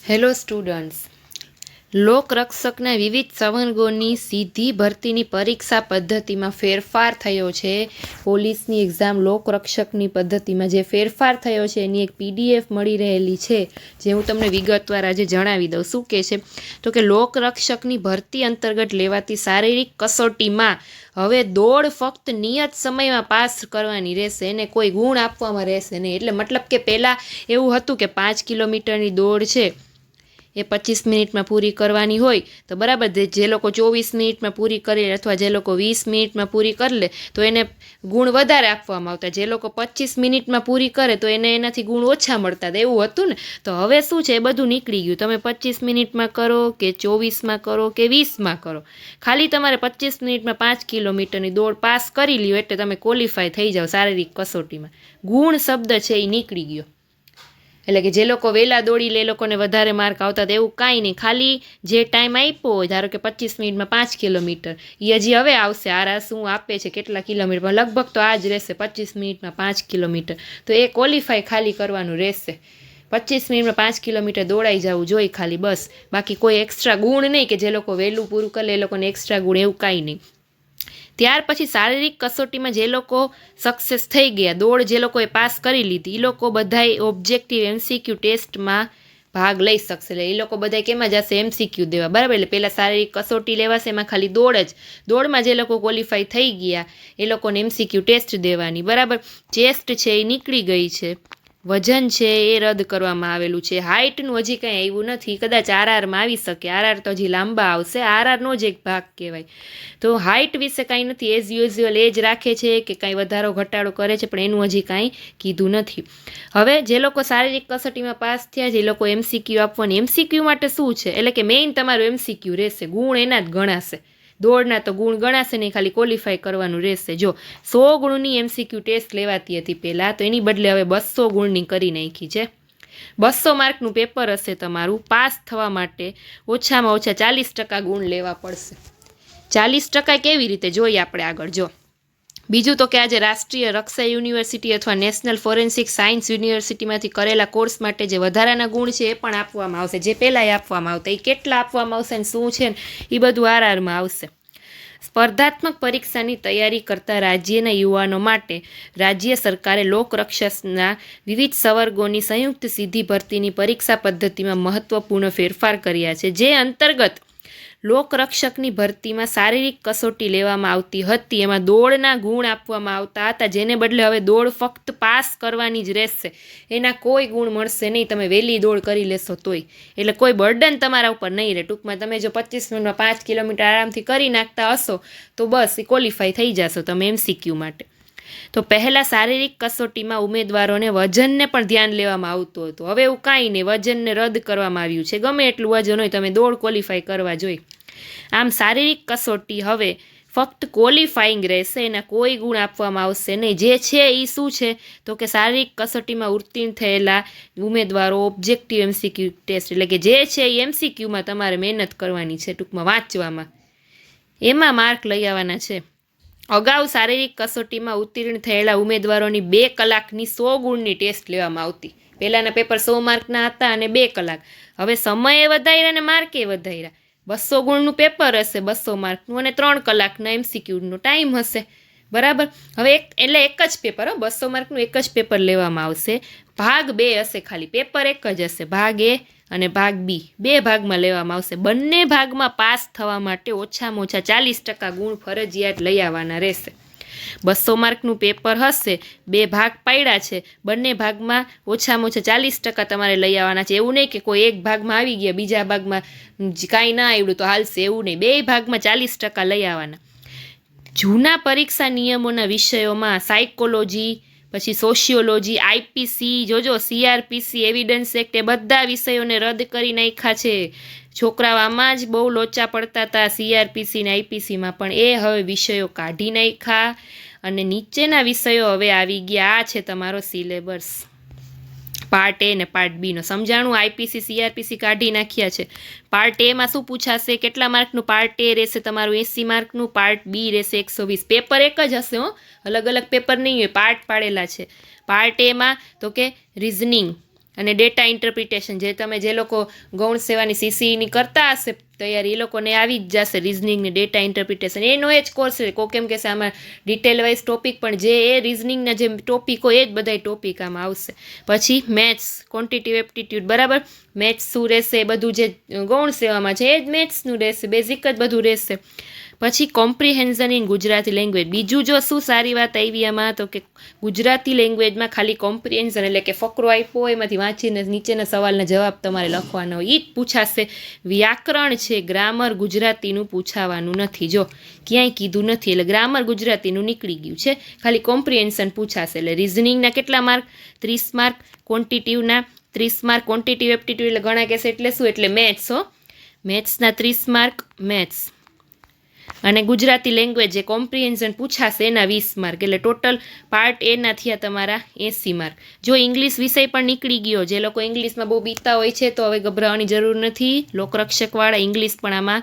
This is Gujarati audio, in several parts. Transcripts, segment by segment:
હેલો સ્ટુડન્ટ્સ, લોકરક્ષકના વિવિધ સંવર્ગોની સીધી ભરતીની પરીક્ષા પદ્ધતિમાં ફેરફાર થયો છે. પોલીસની એક્ઝામ લોકરક્ષકની પદ્ધતિમાં જે ફેરફાર થયો છે એની એક PDF મળી રહેલી છે, જે હું તમને વિગતવાર આજે જણાવી દઉં. શું કહે છે તો કે લોકરક્ષકની ભરતી અંતર્ગત લેવાતી શારીરિક કસોટીમાં હવે દોડ ફક્ત નિયત સમયમાં પાસ કરવાની રહેશે, એને કોઈ ગુણ આપવામાં રહેશે નહીં. એટલે મતલબ કે પહેલાં એવું હતું કે 5 કિલોમીટરની દોડ છે એ 25 મિનિટમાં પૂરી કરવાની હોય તો બરાબર, જે લોકો 24 મિનિટમાં પૂરી કરે અથવા જે લોકો 20 મિનિટમાં પૂરી કરી લે તો એને ગુણ વધારે આપવામાં આવતા. જે લોકો 25 મિનિટમાં પૂરી કરે તો એને એનાથી ગુણ ઓછા મળતા. એવું હતું ને. તો હવે શું છે, એ બધું નીકળી ગયું. તમે 25 મિનિટમાં કરો કે 24માં કરો કે 20માં કરો, ખાલી તમારે 25 મિનિટમાં 5 કિલોમીટરની દોડ પાસ કરી લ્યો એટલે તમે ક્વોલિફાય થઈ જાઓ શારીરિક કસોટીમાં. ગુણ શબ્દ છે એ નીકળી ગયો. એટલે કે જે લોકો વહેલા દોડી લે એ લોકોને વધારે માર્ક આવતા. એવું કાંઈ નહીં, ખાલી જે ટાઈમ આપ્યો હોય, ધારો કે 25 મિનિટમાં 5 કિલોમીટર, એ હજી હવે આવશે. આ શું આપે છે કેટલા કિલોમીટર, લગભગ તો આ જ રહેશે 25 મિનિટમાં 5 કિલોમીટર. તો એ ક્વોલિફાય ખાલી કરવાનું રહેશે. 25 મિનિટમાં 5 કિલોમીટર દોડાઈ જવું જોઈએ ખાલી, બસ. બાકી કોઈ એક્સ્ટ્રા ગુણ નહીં કે જે લોકો વહેલું પૂરું કરે એ લોકોને એક્સ્ટ્રા ગુણ, એવું કાંઈ નહીં. ત્યાર પછી શારીરિક કસોટીમાં જે લોકો સક્સેસ થઈ ગયા, દોડ જે લોકોએ પાસ કરી લીધી, એ લોકો બધાય ઓબ્જેક્ટિવ MCQ ટેસ્ટમાં ભાગ લઈ શકશે. એટલે એ લોકો બધા કેમાં જશે, MCQ દેવા, બરાબર. એટલે પહેલાં શારીરિક કસોટી લેવાશે, એમાં ખાલી દોડમાં જે લોકો ક્વોલિફાય થઈ ગયા એ લોકોને MCQ ટેસ્ટ દેવાની, બરાબર. ચેસ્ટ છે એ નીકળી ગઈ છે, વજન છે એ રદ કરવામાં આવેલું છે, હાઇટનું હજી કંઈ આવ્યું નથી, કદાચ RRમાં આવી શકે. RR તો હજી લાંબા આવશે, RRનો જ એક ભાગ કહેવાય. તો હાઇટ વિશે કાંઈ નથી, એઝ યુઝ્યુઅલ એ જ રાખે છે કે કાંઈ વધારો ઘટાડો કરે છે, પણ એનું હજી કાંઈ કીધું નથી. હવે જે લોકો શારીરિક કસોટીમાં પાસ થયા છે એ લોકો MCQ આપવાની. MCQ માટે શું છે, એટલે કે મેઇન તમારું MCQ રહેશે, ગુણ એના જ ગણાશે. દોડના તો ગુણ ગણાશે નહીં, ખાલી ક્વોલિફાય કરવાનું રહેશે. જો 100 ગુણની MCQ ટેસ્ટ લેવાતી હતી પહેલાં, તો એની બદલે હવે 200 ગુણની કરી નાખી છે. 200 માર્કનું પેપર હશે તમારું. પાસ થવા માટે ઓછામાં ઓછા 40% ગુણ લેવા પડશે. 40% કેવી રીતે જોઈએ આપણે આગળ. જો બીજું તો કે આજે રાષ્ટ્રીય રક્ષા યુનિવર્સિટી અથવા નેશનલ ફોરેન્સિક સાયન્સ યુનિવર્સિટીમાંથી કરેલા કોર્સ માટે જે વધારાના ગુણ છે એ પણ આપવામાં આવશે. જે પહેલાં આપવામાં આવતા એ કેટલા આપવામાં આવશે ને શું છે ને એ બધું RRમાં આવશે. સ્પર્ધાત્મક પરીક્ષાની તૈયારી કરતા રાજ્યના યુવાનો માટે રાજ્ય સરકારે લોકરક્ષકના વિવિધ સંવર્ગોની સંયુક્ત સીધી ભરતીની પરીક્ષા પદ્ધતિમાં મહત્વપૂર્ણ ફેરફાર કર્યા છે. જે અંતર્ગત લોકરક્ષકની ભરતીમાં શારીરિક કસોટી લેવામાં આવતી હતી, એમાં દોડના ગુણ આપવામાં આવતા હતા, જેને બદલે હવે દોડ ફક્ત પાસ કરવાની જ રહેશે. એના કોઈ ગુણ મળશે નહીં, તમે વહેલી દોડ કરી લેશો તોય. એટલે કોઈ બર્ડન તમારા ઉપર નહીં રહે. ટૂંકમાં તમે જો 25 મિનિટમાં 5 કિલોમીટર આરામથી કરી નાખતા હશો તો બસ ક્વોલિફાય થઈ જશો તમે MCQ માટે. તો પહેલાં શારીરિક કસોટીમાં ઉમેદવારોને વજનને પણ ધ્યાન લેવામાં આવતું હતું. હવે એવું કાંઈ નહીં, વજનને રદ કરવામાં આવ્યું છે. ગમે એટલું વજન હોય તમે દોડ ક્વોલિફાય કરવા જોઈએ. આમ શારીરિક કસોટી હવે ફક્ત ક્વોલિફાઈંગ રહેશે, એના કોઈ ગુણ આપવામાં આવશે નહીં. જે છે એ શું છે તો કે શારીરિક કસોટીમાં ઉત્તીર્ણ થયેલા ઉમેદવારો ઓબ્જેક્ટિવ MCQ ટેસ્ટ, એટલે કે જે છે એ MCQમાં તમારે મહેનત કરવાની છે, ટૂંકમાં વાંચવામાં, એમાં માર્ક લઈ આવવાના છે. અગાઉ શારીરિક કસોટીમાં ઉત્તીર્ણ થયેલા ઉમેદવારોની 2 કલાકની 100 ગુણની ટેસ્ટ લેવામાં આવતી. પહેલાંના પેપર 100 માર્કના હતા અને 2 કલાક. હવે સમયે વધાર્યા અને માર્કે વધાર્યા. 200 ગુણનું પેપર હશે 200 માર્કનું, અને 3 કલાકના MCQનો ટાઈમ હશે, બરાબર. હવે એટલે એક જ પેપર, 200 માર્કનું એક જ પેપર લેવામાં આવશે. ભાગ 2 હશે, ખાલી પેપર એક જ હશે, ભાગ A અને ભાગ B, 2 ભાગમાં લેવામાં આવશે. બંને ભાગમાં પાસ થવા માટે ઓછામાં ઓછા 40% ગુણ ફરજિયાત લઈ આવવાના રહેશે. 200 માર્કનું પેપર હશે, 2 ભાગ પાડ્યા છે, બંને ભાગમાં ઓછામાં ઓછા 40% તમારે લઈ આવવાના છે. એવું નહીં કે કોઈ એક ભાગમાં આવી ગયા બીજા ભાગમાં કાંઈ ના આવડ્યું તો હાલશે, એવું નહીં. 2 ભાગમાં 40% લઈ આવવાના. જૂના પરીક્ષા નિયમોના વિષયોમાં સાયકોલોજી, પછી સોશિયોલોજી, IPC, જોજો CRPC, એવિડન્સ એક્ટ, એ બધા વિષયોને રદ કરી નાખ્યા છે. છોકરાઓ આમાં જ બહુ લોચા પડતા હતા CRPC ને IPCમાં, પણ એ હવે વિષયો કાઢી નાખ્યા અને નીચેના વિષયો હવે આવી ગયા. આ છે તમારો સિલેબસ, પાર્ટ A ને પાર્ટ B નો. સમજાણું? IPC CRPC કાઢી નાખ્યા છે. પાર્ટ Aમાં શું પૂછાશે, કેટલા માર્કનું પાર્ટ A રહેશે તમારું 80 માર્કનું, પાર્ટ B રહેશે 120. પેપર એક જ હશે હો, અલગ અલગ પેપર નહીં હોય, પાર્ટ પાડેલા છે. પાર્ટ Aમાં તો કે રિઝનિંગ, અને ડેટા ઇન્ટરપ્રિટેશન જે લોકો ગૌણ સેવાની સીસીની કરતા હશે તૈયારી એ લોકોને આવી જ જશે રિઝનિંગ ને ડેટા ઇન્ટરપ્રિટેશન એનો એ જ કોર્સ છે. કેમ કે આમાં ડિટેલ વાઇઝ ટોપિક પણ જે એ રિઝનિંગના જે ટોપિક હોય એ જ બધા ટોપિક આમાં આવશે. પછી મેથ્સ ક્વોન્ટિટિવ એપ્ટિટ્યૂડ બરાબર મેથ્સ શું રહેશે એ બધું જે ગૌણ સેવામાં છે એ જ મેથ્સનું રહેશે બેઝિક જ બધું રહેશે. પછી કોમ્પ્રિહેન્ઝન ઇન ગુજરાતી લેંગ્વેજ બીજું જો શું સારી વાત આવી આમાં તો કે ગુજરાતી લેંગ્વેજમાં ખાલી કોમ્પ્રિહેન્ઝન એટલે કે ફકરો આપ્યો હોય એમાંથી વાંચીને નીચેના સવાલના જવાબ તમારે લખવાના હોય એ જ પૂછાશે. વ્યાકરણ છે ગ્રામર ગુજરાતીનું પૂછાવાનું નથી જો ક્યાંય કીધું નથી એટલે ગ્રામર ગુજરાતીનું નીકળી ગયું છે ખાલી કોમ્પ્રિહેન્શન પૂછાશે. એટલે રિઝનિંગના કેટલા માર્ક 30 માર્ક ક્વોન્ટિટિવના 30 માર્ક ક્વોન્ટિટિવ એપ્ટિટ્યૂડ એટલે ઘણા કહેશે એટલે શું એટલે મેથ્સ મેથ્સના 30 માર્ક મેથ્સ અને ગુજરાતી લેંગ્વેજ જે કોમ્પ્રિહેન્ઝન પૂછાશે એના 20 માર્ક એટલે ટોટલ પાર્ટ એના થયા તમારા 80 માર્ક. જો ઇંગ્લિશ વિષય પણ નીકળી ગયો જે લોકો ઇંગ્લિશમાં બહુ બીતા હોય છે તો હવે ગભરાવાની જરૂર નથી. લોકરક્ષકવાળા ઇંગ્લિશ પણ આમાં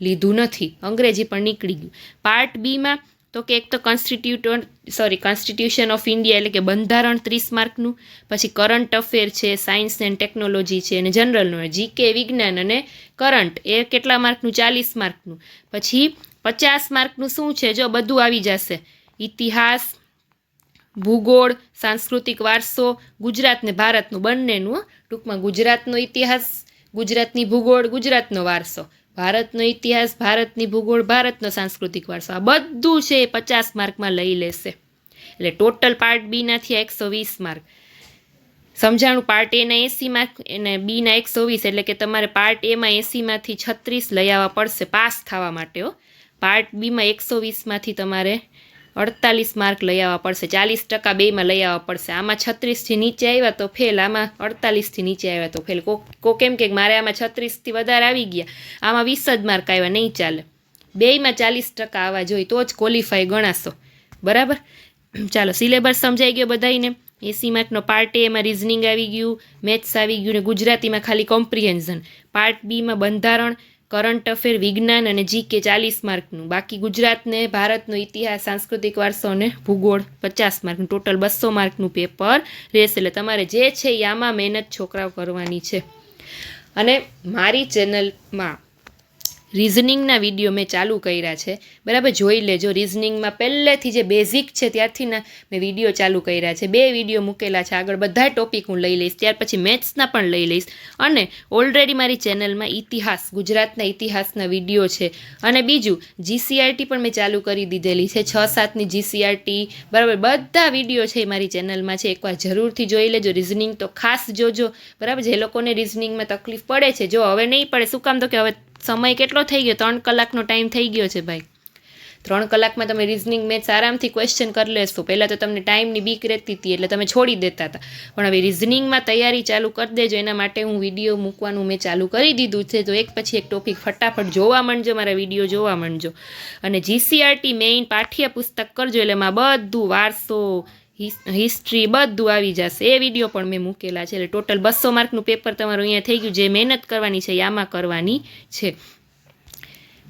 લીધું નથી અંગ્રેજી પણ નીકળી ગયું. પાર્ટ બીમાં તો કે એક તો કોન્સ્ટિટ્યુશન ઓફ ઇન્ડિયા એટલે કે બંધારણ 30 માર્કનું પછી કરંટ અફેર છે સાયન્સ એન્ડ ટેકનોલોજી છે અને જનરલ નોલેજ જીકે વિજ્ઞાન અને કરંટ એ કેટલા માર્કનું 40 માર્કનું. પછી 50 માર્કનું શું છે જો બધું આવી જશે ઇતિહાસ ભૂગોળ સાંસ્કૃતિક વારસો ગુજરાત ને ભારતનું બંનેનું ટૂંકમાં ગુજરાતનો ઇતિહાસ ગુજરાતની ભૂગોળ ગુજરાતનો વારસો ભારતનો ઇતિહાસ ભારતની ભૂગોળ ભારતનો સાંસ્કૃતિક વારસો આ બધું છે એ 50 માર્કમાં લઈ લેશે. એટલે ટોટલ પાર્ટ બીના થયા 120 માર્ક. સમજાણું પાર્ટ એના 80 માર્ક અને બીના 120 એટલે કે તમારે પાર્ટ એમાં 80માંથી 36 લઈ આવવા પડશે પાસ થવા માટે. પાર્ટ બીમાં 120માંથી તમારે 48 માર્ક લઈ આવવા પડશે 40% બેમાં લઈ આવવા પડશે. આમાં 36થી નીચે આવ્યા તો ફેલ આમાં 48થી નીચે આવ્યા તો ફેલ. કેમ કે મારે આમાં 36થી વધારે આવી ગયા આમાં 20 જ માર્ક આવ્યા નહીં ચાલે બેયમાં 40% આવવા જોઈએ તો જ ક્વોલિફાય ગણાશો બરાબર. ચાલો સિલેબસ સમજાઈ ગયો બધાને 80 માર્કનો પાર્ટ એમાં રિઝનિંગ આવી ગયું મેથ્સ આવી ગયું ને ગુજરાતીમાં ખાલી કોમ્પ્રિહેન્ઝન. પાર્ટ બીમાં બંધારણ કરંટ અફેર વિજ્ઞાન અને જીકે 40 માર્કનું બાકી ગુજરાતને ભારતનો ઇતિહાસ સાંસ્કૃતિક વારસો અને ભૂગોળ 50 માર્કનું ટોટલ 200 માર્કનું પેપર રહેશે. એટલે તમારે જે છે એ આમાં મહેનત છોકરાઓ કરવાની છે. અને મારી ચેનલમાં રિઝનિંગના વિડીયો મેં ચાલુ કર્યા છે બરાબર જોઈ લેજો. રિઝનિંગમાં પહેલેથી જે બેઝિક છે ત્યારથી મેં વિડીયો ચાલુ કર્યા છે 2 વિડીયો મૂકેલા છે આગળ બધા ટોપિક હું લઈ લઈશ ત્યાર પછી મેથ્સના પણ લઈ લઈશ અને ઓલરેડી મારી ચેનલમાં ઇતિહાસ ગુજરાતના ઇતિહાસના વિડીયો છે. અને બીજું જીસીઆરટી પણ મેં ચાલુ કરી દીધેલી છે 6-7ની જીસીઆરટી બરાબર બધા વિડીયો છે મારી ચેનલમાં છે એકવાર જરૂરથી જોઈ લેજો. રિઝનિંગ તો ખાસ જોજો બરાબર જે લોકોને રિઝનિંગમાં તકલીફ પડે છે જો હવે નહીં પડે શું કામ તો કે હવે સમય કેટલો થઈ ગયો 3 કલાકનો ટાઈમ થઈ ગયો છે ભાઈ. 3 કલાકમાં તમે રિઝનિંગ મેથ્સ આરામથી ક્વેશ્ચન કરી લેશો. પહેલાં તો તમને ટાઈમની બીક રહેતી હતી એટલે તમે છોડી દેતા હતા પણ હવે રિઝનિંગમાં તૈયારી ચાલુ કરી દેજો. એના માટે હું વિડીયો મૂકવાનું મેં ચાલુ કરી દીધું છે તો એક પછી એક ટોપિક ફટાફટ જોવા માંડજો મારા વિડીયો જોવા માંડજો. અને જીસીઆરટી મેઇન પાઠ્ય પુસ્તક કરજો એટલે એમાં બધું વારસો હિસ્ટ્રી બધું આવી જશે એ વિડીયો પણ મેં મૂકેલા છે. એટલે ટોટલ 200 માર્કનું પેપર તમારું અહીંયા થઈ ગયું. જે મહેનત કરવાની છે એ આમાં કરવાની છે.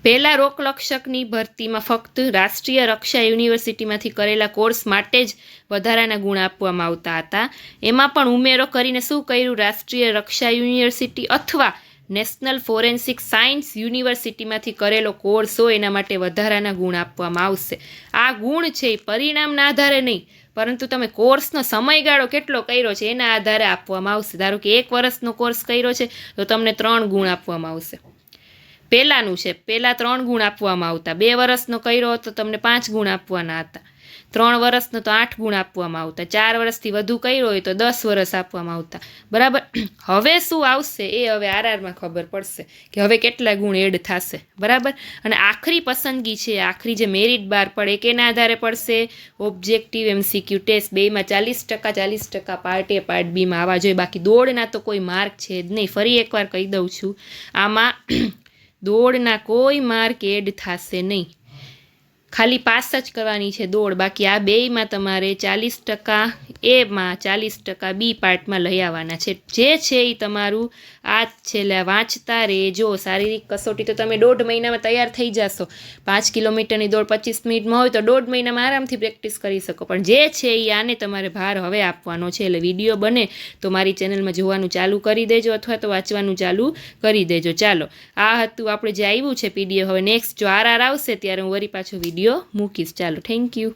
પહેલાં લોકરક્ષકની ભરતીમાં ફક્ત રાષ્ટ્રીય રક્ષા યુનિવર્સિટીમાંથી કરેલા કોર્સ માટે જ વધારાના ગુણ આપવામાં આવતા હતા. એમાં પણ ઉમેરો કરીને શું કર્યું રાષ્ટ્રીય રક્ષા યુનિવર્સિટી અથવા નેશનલ ફોરેન્સિક સાયન્સ યુનિવર્સિટીમાંથી કરેલો કોર્સ હોય એના માટે વધારાના ગુણ આપવામાં આવશે. આ ગુણ છે એ પરિણામના આધારે નહીં પરંતુ તમે કોર્સનો સમયગાળો કેટલો કર્યો છે એના આધારે આપવામાં આવશે. ધારો કે 1 વર્ષનો કોર્સ કર્યો છે તો તમને 3 ગુણ આપવામાં આવશે. પહેલાંનું છે પહેલાં 3 ગુણ આપવામાં આવતા 2 વર્ષનો કર્યો તો તમને 5 ગુણ આપવાના હતા 3 વર્ષનો તો 8 ગુણ આપવામાં આવતા 4 વર્ષથી વધુ કર્યો હોય તો 10 વર્ષ આપવામાં આવતા બરાબર. હવે શું આવશે એ હવે આરઆરમાં ખબર પડશે કે હવે કેટલા ગુણ એડ થશે બરાબર. અને આખરી પસંદગી છે આખરી જે મેરિટ બાર પડે કેના આધારે પડશે ઓબ્જેક્ટિવ એમસીક્યુ ટેસ્ટ બેમાં 40% પાર્ટ એ પાર્ટ બીમાં આવવા જોઈએ. બાકી દોડના તો કોઈ માર્ક છે જ નહીં. ફરી એકવાર કહી દઉં છું આમાં દોડના કોઈ માર્ક એડ થશે નહીં. ખાલી પાસ જ કરવાની છે દોડ, બાકી આ બેયમાં તમારે 40% એમાં 40% બી પાર્ટમાં લઈ આવવાના છે. જે છે એ તમારું આ છે, વાંચતા રહેજો. શારીરિક કસોટી તો તમે 1.5 મહિનામાં તૈયાર થઈ જશો. 5 કિલોમીટરની દોડ 25 મિનિટમાં હોય તો 1.5 મહિનામાં આરામથી પ્રેક્ટિસ કરી શકો. પણ જે છે એ આને તમારે ભાર હવે આપવાનો છે. એટલે વિડીયો બને તો મારી ચેનલમાં જોવાનું ચાલુ કરી દેજો અથવા તો વાંચવાનું ચાલુ કરી દેજો. ચાલો, આ હતું આપણે જે આવ્યું છે PDF. હવે નેક્સ્ટ જો RR આવશે ત્યારે હું વળી પાછો વિડીયો મૂકીશ. ચાલો, થેન્ક યુ.